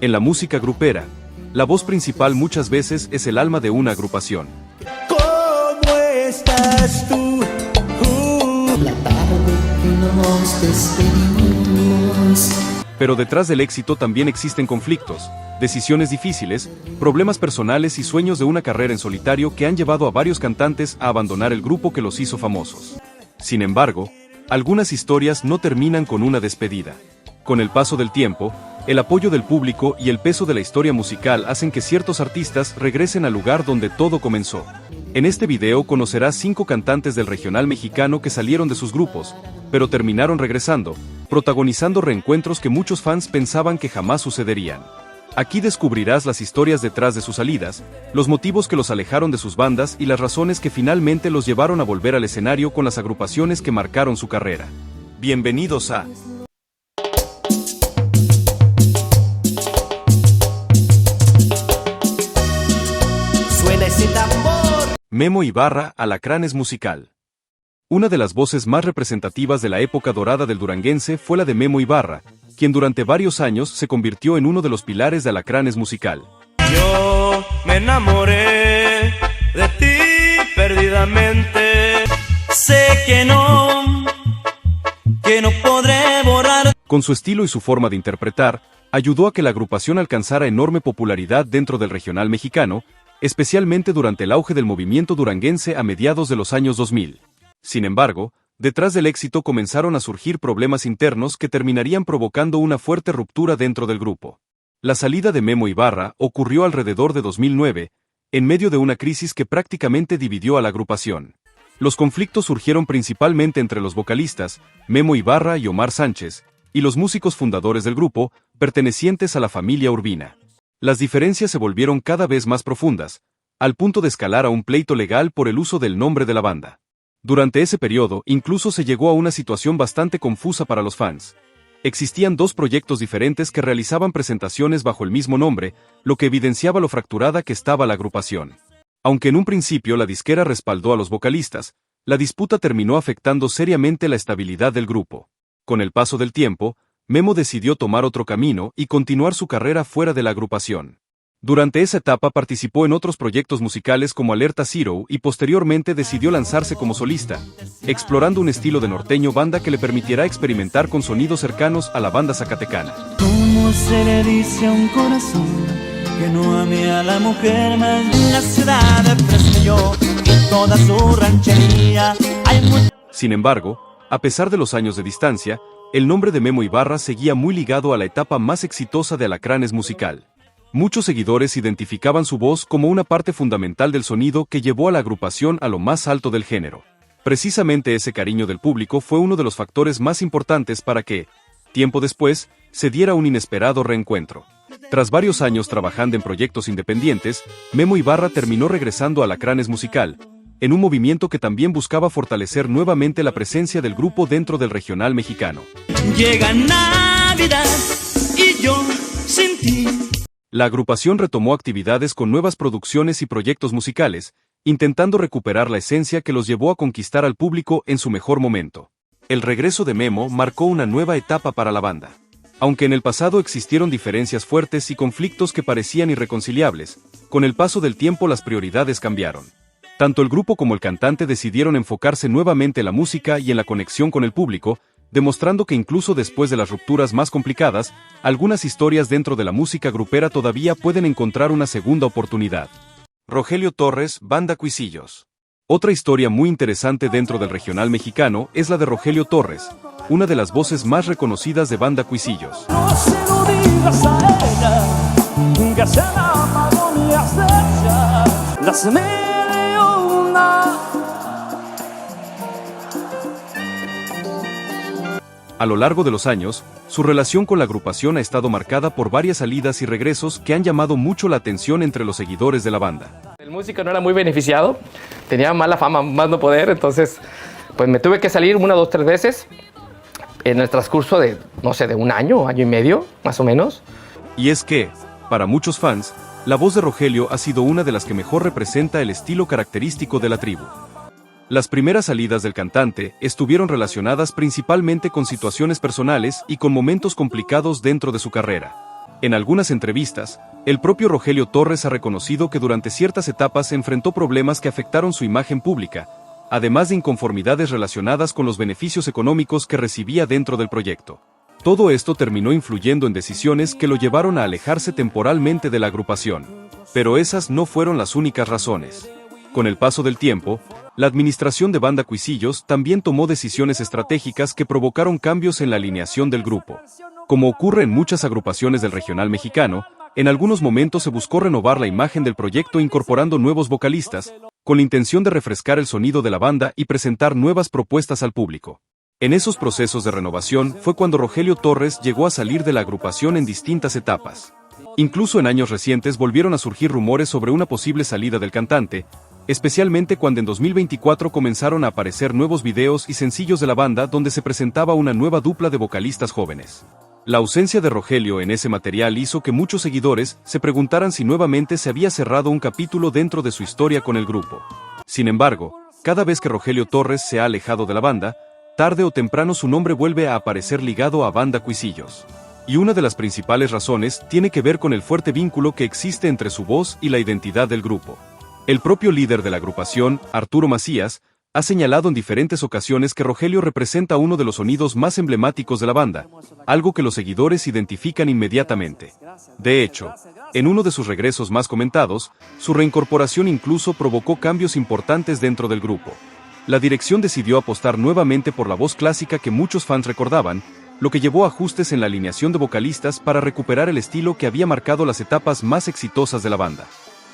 En la música grupera, la voz principal muchas veces es el alma de una agrupación. ¿Cómo estás tú? La tarde que nos despedimos. Pero detrás del éxito también existen conflictos, decisiones difíciles, problemas personales y sueños de una carrera en solitario que han llevado a varios cantantes a abandonar el grupo que los hizo famosos. Sin embargo, algunas historias no terminan con una despedida. Con el paso del tiempo, el apoyo del público y el peso de la historia musical hacen que ciertos artistas regresen al lugar donde todo comenzó. En este video conocerás 5 cantantes del regional mexicano que salieron de sus grupos, pero terminaron regresando, protagonizando reencuentros que muchos fans pensaban que jamás sucederían. Aquí descubrirás las historias detrás de sus salidas, los motivos que los alejaron de sus bandas y las razones que finalmente los llevaron a volver al escenario con las agrupaciones que marcaron su carrera. Bienvenidos a Suena ese tambor. Memo Ibarra, Alacranes Musical. Una de las voces más representativas de la época dorada del duranguense fue la de Memo Ibarra, quien durante varios años se convirtió en uno de los pilares de Alacranes Musical. Yo me enamoré de ti perdidamente. Sé que no podré borrar. Con su estilo y su forma de interpretar, ayudó a que la agrupación alcanzara enorme popularidad dentro del regional mexicano, especialmente durante el auge del movimiento duranguense a mediados de los años 2000. Sin embargo, detrás del éxito comenzaron a surgir problemas internos que terminarían provocando una fuerte ruptura dentro del grupo. La salida de Memo Ibarra ocurrió alrededor de 2009, en medio de una crisis que prácticamente dividió a la agrupación. Los conflictos surgieron principalmente entre los vocalistas, Memo Ibarra y Omar Sánchez, y los músicos fundadores del grupo, pertenecientes a la familia Urbina. Las diferencias se volvieron cada vez más profundas, al punto de escalar a un pleito legal por el uso del nombre de la banda. Durante ese periodo, incluso se llegó a una situación bastante confusa para los fans. Existían 2 proyectos diferentes que realizaban presentaciones bajo el mismo nombre, lo que evidenciaba lo fracturada que estaba la agrupación. Aunque en un principio la disquera respaldó a los vocalistas, la disputa terminó afectando seriamente la estabilidad del grupo. Con el paso del tiempo, Memo decidió tomar otro camino y continuar su carrera fuera de la agrupación. Durante esa etapa participó en otros proyectos musicales como Alerta Zero y posteriormente decidió lanzarse como solista, explorando un estilo de norteño banda que le permitirá experimentar con sonidos cercanos a la banda zacatecana. ¿Cómo se le dice a un corazón que no ame a la mujer más en la ciudad de Fresnillo y toda su ranchería? Sin embargo, a pesar de los años de distancia, el nombre de Memo Ibarra seguía muy ligado a la etapa más exitosa de Alacranes Musical. Muchos seguidores identificaban su voz como una parte fundamental del sonido que llevó a la agrupación a lo más alto del género. Precisamente ese cariño del público fue uno de los factores más importantes para que, tiempo después, se diera un inesperado reencuentro. Tras varios años trabajando en proyectos independientes, Memo Ibarra terminó regresando a Alacranes Musical, en un movimiento que también buscaba fortalecer nuevamente la presencia del grupo dentro del regional mexicano. Llega Navidad y yo sin ti. La agrupación retomó actividades con nuevas producciones y proyectos musicales, intentando recuperar la esencia que los llevó a conquistar al público en su mejor momento. El regreso de Memo marcó una nueva etapa para la banda. Aunque en el pasado existieron diferencias fuertes y conflictos que parecían irreconciliables, con el paso del tiempo las prioridades cambiaron. Tanto el grupo como el cantante decidieron enfocarse nuevamente en la música y en la conexión con el público, demostrando que incluso después de las rupturas más complicadas, algunas historias dentro de la música grupera todavía pueden encontrar una segunda oportunidad. Rogelio Torres, Banda Cuisillos. Otra historia muy interesante dentro del regional mexicano es la de Rogelio Torres, una de las voces más reconocidas de Banda Cuisillos. No se lo digas a ella, que se enamoró ni acecha las mil y una. A lo largo de los años, su relación con la agrupación ha estado marcada por varias salidas y regresos que han llamado mucho la atención entre los seguidores de la banda. El músico no era muy beneficiado, tenía mala fama, más no poder, entonces pues me tuve que salir 1, 2, 3 veces en el transcurso de, no sé, de un año y medio, más o menos. Y es que, para muchos fans, la voz de Rogelio ha sido una de las que mejor representa el estilo característico de la tribu. Las primeras salidas del cantante estuvieron relacionadas principalmente con situaciones personales y con momentos complicados dentro de su carrera. En algunas entrevistas, el propio Rogelio Torres ha reconocido que durante ciertas etapas enfrentó problemas que afectaron su imagen pública, además de inconformidades relacionadas con los beneficios económicos que recibía dentro del proyecto. Todo esto terminó influyendo en decisiones que lo llevaron a alejarse temporalmente de la agrupación. Pero esas no fueron las únicas razones. Con el paso del tiempo, la administración de Banda Cuisillos también tomó decisiones estratégicas que provocaron cambios en la alineación del grupo. Como ocurre en muchas agrupaciones del regional mexicano, en algunos momentos se buscó renovar la imagen del proyecto incorporando nuevos vocalistas, con la intención de refrescar el sonido de la banda y presentar nuevas propuestas al público. En esos procesos de renovación fue cuando Rogelio Torres llegó a salir de la agrupación en distintas etapas. Incluso en años recientes volvieron a surgir rumores sobre una posible salida del cantante, especialmente cuando en 2024 comenzaron a aparecer nuevos videos y sencillos de la banda donde se presentaba una nueva dupla de vocalistas jóvenes. La ausencia de Rogelio en ese material hizo que muchos seguidores se preguntaran si nuevamente se había cerrado un capítulo dentro de su historia con el grupo. Sin embargo, cada vez que Rogelio Torres se ha alejado de la banda, tarde o temprano su nombre vuelve a aparecer ligado a Banda Cuisillos. Y una de las principales razones tiene que ver con el fuerte vínculo que existe entre su voz y la identidad del grupo. El propio líder de la agrupación, Arturo Macías, ha señalado en diferentes ocasiones que Rogelio representa uno de los sonidos más emblemáticos de la banda, algo que los seguidores identifican inmediatamente. De hecho, en uno de sus regresos más comentados, su reincorporación incluso provocó cambios importantes dentro del grupo. La dirección decidió apostar nuevamente por la voz clásica que muchos fans recordaban, lo que llevó a ajustes en la alineación de vocalistas para recuperar el estilo que había marcado las etapas más exitosas de la banda.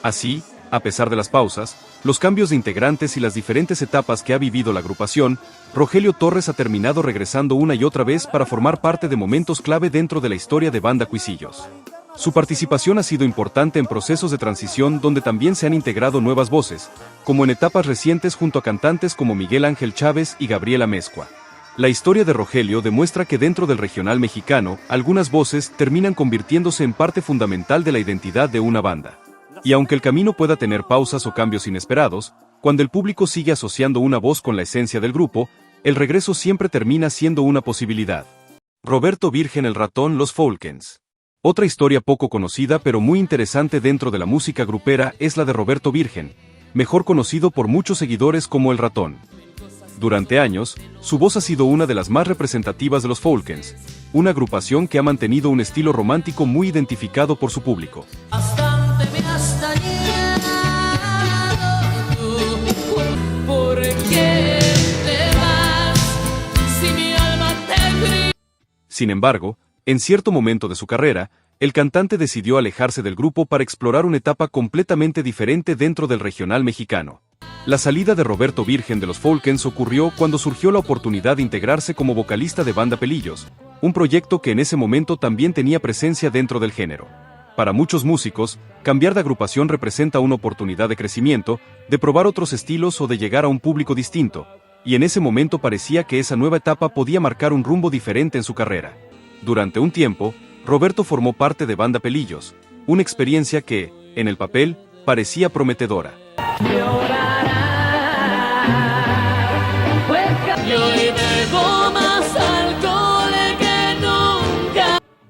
Así, a pesar de las pausas, los cambios de integrantes y las diferentes etapas que ha vivido la agrupación, Rogelio Torres ha terminado regresando una y otra vez para formar parte de momentos clave dentro de la historia de Banda Cuisillos. Su participación ha sido importante en procesos de transición donde también se han integrado nuevas voces, como en etapas recientes junto a cantantes como Miguel Ángel Chávez y Gabriela Mezcua. La historia de Rogelio demuestra que dentro del regional mexicano, algunas voces terminan convirtiéndose en parte fundamental de la identidad de una banda. Y aunque el camino pueda tener pausas o cambios inesperados, cuando el público sigue asociando una voz con la esencia del grupo, el regreso siempre termina siendo una posibilidad. Roberto Virgen el Ratón Los Folkens. Otra historia poco conocida pero muy interesante dentro de la música grupera es la de Roberto Virgen, mejor conocido por muchos seguidores como El Ratón. Durante años, su voz ha sido una de las más representativas de los Folkens, una agrupación que ha mantenido un estilo romántico muy identificado por su público. Sin embargo, en cierto momento de su carrera, el cantante decidió alejarse del grupo para explorar una etapa completamente diferente dentro del regional mexicano. La salida de Roberto Virgen de los Folkens ocurrió cuando surgió la oportunidad de integrarse como vocalista de Banda Pelillos, un proyecto que en ese momento también tenía presencia dentro del género. Para muchos músicos, cambiar de agrupación representa una oportunidad de crecimiento, de probar otros estilos o de llegar a un público distinto, y en ese momento parecía que esa nueva etapa podía marcar un rumbo diferente en su carrera. Durante un tiempo, Roberto formó parte de Banda Pelillos, una experiencia que, en el papel, parecía prometedora.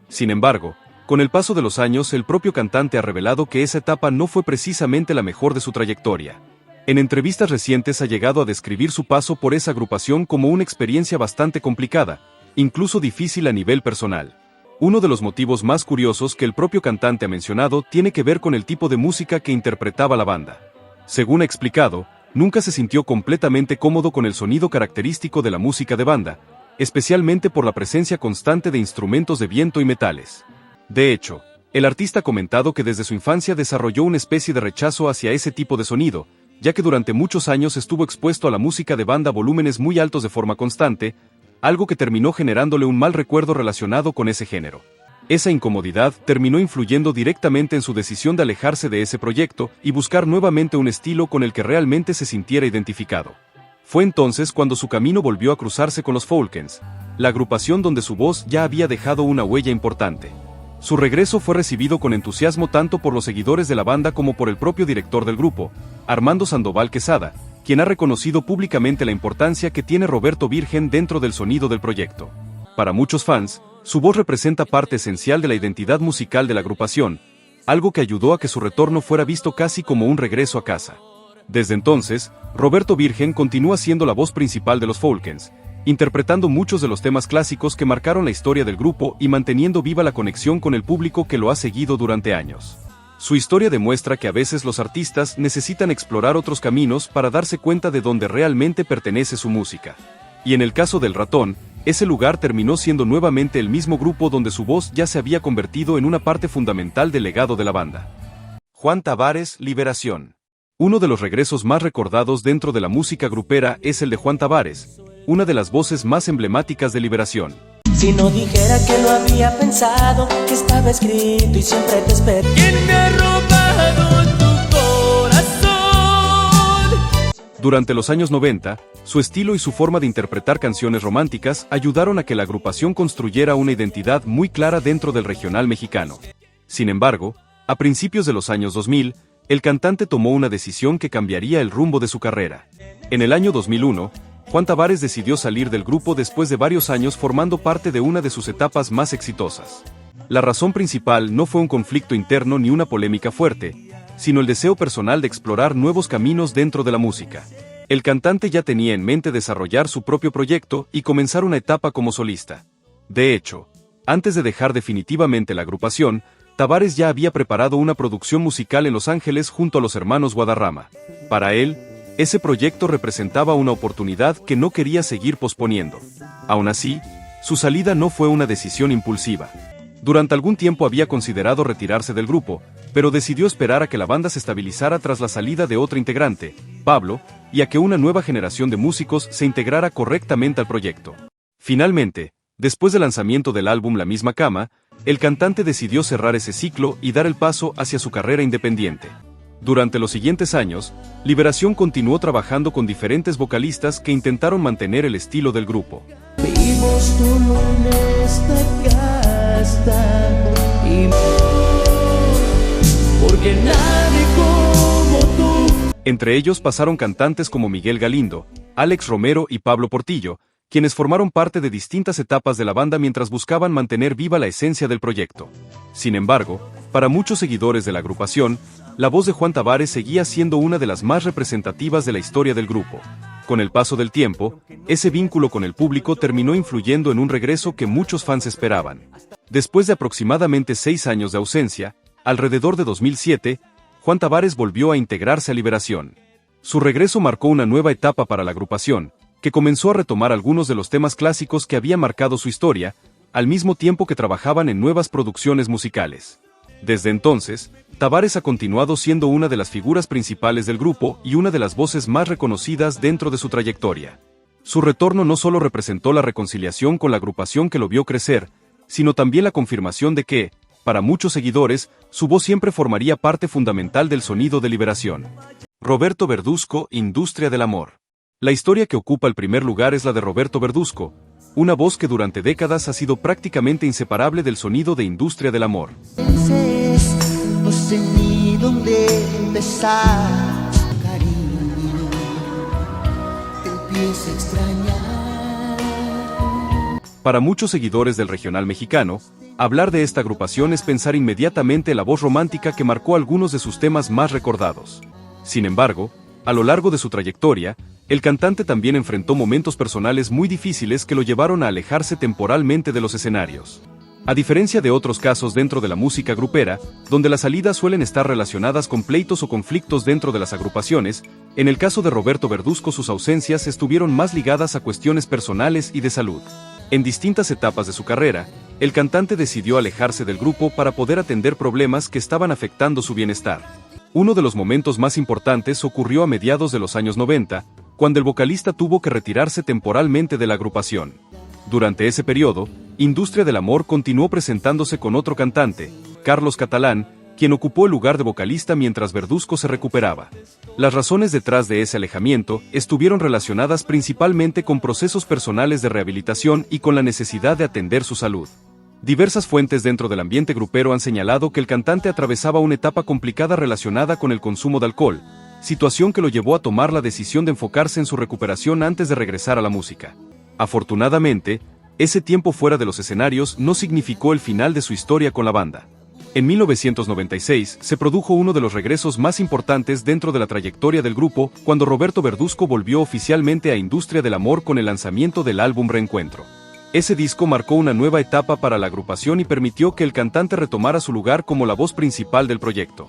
Sin embargo, con el paso de los años el propio cantante ha revelado que esa etapa no fue precisamente la mejor de su trayectoria. En entrevistas recientes ha llegado a describir su paso por esa agrupación como una experiencia bastante complicada, incluso difícil a nivel personal. Uno de los motivos más curiosos que el propio cantante ha mencionado tiene que ver con el tipo de música que interpretaba la banda. Según ha explicado, nunca se sintió completamente cómodo con el sonido característico de la música de banda, especialmente por la presencia constante de instrumentos de viento y metales. De hecho, el artista ha comentado que desde su infancia desarrolló una especie de rechazo hacia ese tipo de sonido, ya que durante muchos años estuvo expuesto a la música de banda a volúmenes muy altos de forma constante, algo que terminó generándole un mal recuerdo relacionado con ese género. Esa incomodidad terminó influyendo directamente en su decisión de alejarse de ese proyecto y buscar nuevamente un estilo con el que realmente se sintiera identificado. Fue entonces cuando su camino volvió a cruzarse con los Folkens, la agrupación donde su voz ya había dejado una huella importante. Su regreso fue recibido con entusiasmo tanto por los seguidores de la banda como por el propio director del grupo, Armando Sandoval Quesada, quien ha reconocido públicamente la importancia que tiene Roberto Virgen dentro del sonido del proyecto. Para muchos fans, Su voz representa parte esencial de la identidad musical de la agrupación, algo que ayudó a que su retorno fuera visto casi como un regreso a casa. Desde entonces, Roberto Virgen continúa siendo la voz principal de los Folkens, interpretando muchos de los temas clásicos que marcaron la historia del grupo y manteniendo viva la conexión con el público que lo ha seguido durante años. Su historia demuestra que a veces los artistas necesitan explorar otros caminos para darse cuenta de dónde realmente pertenece su música. Y en el caso del Ratón, ese lugar terminó siendo nuevamente el mismo grupo donde su voz ya se había convertido en una parte fundamental del legado de la banda. Juan Tavares, Liberación. Uno de los regresos más recordados dentro de la música grupera es el de Juan Tavares, una de las voces más emblemáticas de Liberación. Si no dijera que lo había pensado, que estaba escrito y siempre te espero. ¿Quién me ha robado tu corazón? Durante los años 90, su estilo y su forma de interpretar canciones románticas ayudaron a que la agrupación construyera una identidad muy clara dentro del regional mexicano. Sin embargo, a principios de los años 2000, el cantante tomó una decisión que cambiaría el rumbo de su carrera. En el año 2001, Juan Tavares decidió salir del grupo después de varios años formando parte de una de sus etapas más exitosas. La razón principal no fue un conflicto interno ni una polémica fuerte, sino el deseo personal de explorar nuevos caminos dentro de la música. El cantante ya tenía en mente desarrollar su propio proyecto y comenzar una etapa como solista. De hecho, antes de dejar definitivamente la agrupación, Tavares ya había preparado una producción musical en Los Ángeles junto a los hermanos Guadarrama. Para él, ese proyecto representaba una oportunidad que no quería seguir posponiendo. Aún así, su salida no fue una decisión impulsiva. Durante algún tiempo había considerado retirarse del grupo, pero decidió esperar a que la banda se estabilizara tras la salida de otro integrante, Pablo, y a que una nueva generación de músicos se integrara correctamente al proyecto. Finalmente, después del lanzamiento del álbum La Misma Cama, el cantante decidió cerrar ese ciclo y dar el paso hacia su carrera independiente. Durante los siguientes años, Liberación continuó trabajando con diferentes vocalistas que intentaron mantener el estilo del grupo. Vimos todo en esta casta y porque nadie como tú. Entre ellos pasaron cantantes como Miguel Galindo, Alex Romero y Pablo Portillo, quienes formaron parte de distintas etapas de la banda mientras buscaban mantener viva la esencia del proyecto. Sin embargo, para muchos seguidores de la agrupación, la voz de Juan Tavares seguía siendo una de las más representativas de la historia del grupo. Con el paso del tiempo, ese vínculo con el público terminó influyendo en un regreso que muchos fans esperaban. Después de aproximadamente 6 años de ausencia, alrededor de 2007, Juan Tavares volvió a integrarse a Liberación. Su regreso marcó una nueva etapa para la agrupación, que comenzó a retomar algunos de los temas clásicos que habían marcado su historia, al mismo tiempo que trabajaban en nuevas producciones musicales. Desde entonces, Tavares ha continuado siendo una de las figuras principales del grupo y una de las voces más reconocidas dentro de su trayectoria. Su retorno no solo representó la reconciliación con la agrupación que lo vio crecer, sino también la confirmación de que, para muchos seguidores, su voz siempre formaría parte fundamental del sonido de Liberación. Roberto Verduzco, Industria del Amor. La historia que ocupa el primer lugar es la de Roberto Verduzco, una voz que durante décadas ha sido prácticamente inseparable del sonido de Industria del Amor. No sé ni dónde empezar, cariño, te empiezo a extrañar. Para muchos seguidores del regional mexicano, hablar de esta agrupación es pensar inmediatamente en la voz romántica que marcó algunos de sus temas más recordados. Sin embargo, a lo largo de su trayectoria, el cantante también enfrentó momentos personales muy difíciles que lo llevaron a alejarse temporalmente de los escenarios. A diferencia de otros casos dentro de la música grupera, donde las salidas suelen estar relacionadas con pleitos o conflictos dentro de las agrupaciones, en el caso de Roberto Verduzco sus ausencias estuvieron más ligadas a cuestiones personales y de salud. En distintas etapas de su carrera, el cantante decidió alejarse del grupo para poder atender problemas que estaban afectando su bienestar. Uno de los momentos más importantes ocurrió a mediados de los años 90, cuando el vocalista tuvo que retirarse temporalmente de la agrupación. Durante ese periodo, Industria del Amor continuó presentándose con otro cantante, Carlos Catalán, quien ocupó el lugar de vocalista mientras Verduzco se recuperaba. Las razones detrás de ese alejamiento estuvieron relacionadas principalmente con procesos personales de rehabilitación y con la necesidad de atender su salud. Diversas fuentes dentro del ambiente grupero han señalado que el cantante atravesaba una etapa complicada relacionada con el consumo de alcohol, situación que lo llevó a tomar la decisión de enfocarse en su recuperación antes de regresar a la música. Afortunadamente, ese tiempo fuera de los escenarios no significó el final de su historia con la banda. En 1996 se produjo uno de los regresos más importantes dentro de la trayectoria del grupo, cuando Roberto Verduzco volvió oficialmente a Industria del Amor con el lanzamiento del álbum Reencuentro. Ese disco marcó una nueva etapa para la agrupación y permitió que el cantante retomara su lugar como la voz principal del proyecto.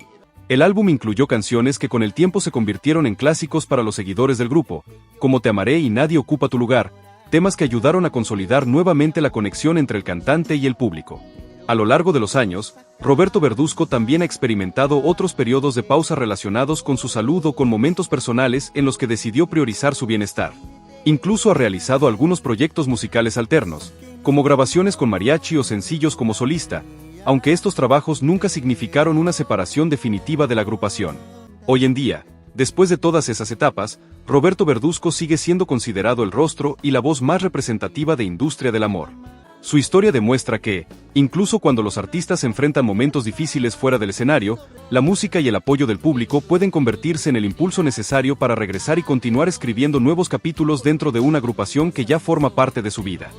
El álbum incluyó canciones que con el tiempo se convirtieron en clásicos para los seguidores del grupo, como Te amaré y Nadie ocupa tu lugar, temas que ayudaron a consolidar nuevamente la conexión entre el cantante y el público. A lo largo de los años, Roberto Verduzco también ha experimentado otros periodos de pausa relacionados con su salud o con momentos personales en los que decidió priorizar su bienestar. Incluso ha realizado algunos proyectos musicales alternos, como grabaciones con mariachi o sencillos como solista, aunque estos trabajos nunca significaron una separación definitiva de la agrupación. Hoy en día, después de todas esas etapas, Roberto Verduzco sigue siendo considerado el rostro y la voz más representativa de Industria del Amor. Su historia demuestra que, incluso cuando los artistas enfrentan momentos difíciles fuera del escenario, la música y el apoyo del público pueden convertirse en el impulso necesario para regresar y continuar escribiendo nuevos capítulos dentro de una agrupación que ya forma parte de su vida.